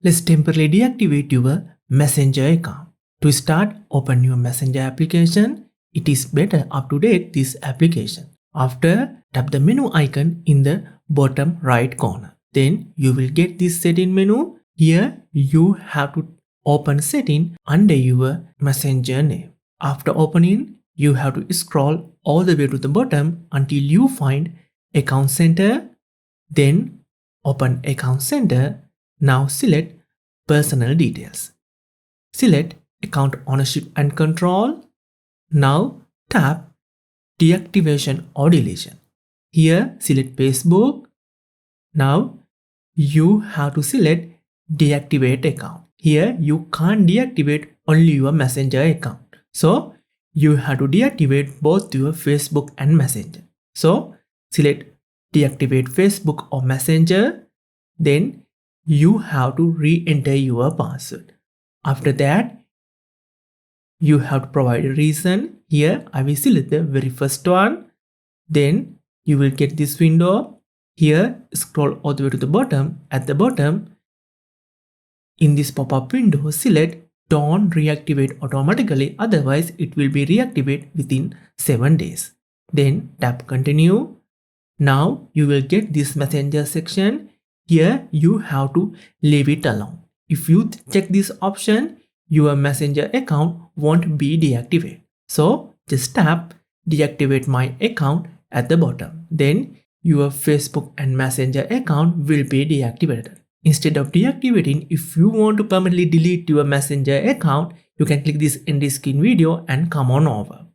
Let's temporarily deactivate your Messenger account. To start, open your Messenger application. It is better up-to-date this application. After, tap the menu icon in the bottom right corner. Then you will get this setting menu. Here you have to open setting under your Messenger name. After opening, you have to scroll all the way to the bottom until you find Account Center. Then open Account Center. Now select Personal Details. Select Account Ownership and Control. Now tap Deactivation or Deletion. Here select Facebook. Now you have to select Deactivate Account. Here you can't deactivate only your Messenger account. So you have to deactivate both your Facebook and Messenger. So select Deactivate Facebook or Messenger. Then you have to re-enter your password. After that, you have to provide a reason. Here I will select the very first one. Then you will get this window. Here scroll all the way to the bottom. At the bottom, in this pop-up window, select Don't reactivate automatically, otherwise it will be reactivated within 7 days. Then tap Continue. Now you will get this Messenger section. Here you have to leave it alone. If you check this option, your Messenger account won't be deactivated. So just tap Deactivate my account at the bottom. Then your Facebook and Messenger account will be deactivated. Instead of deactivating, if you want to permanently delete your Messenger account, you can click this end screen video and come on over.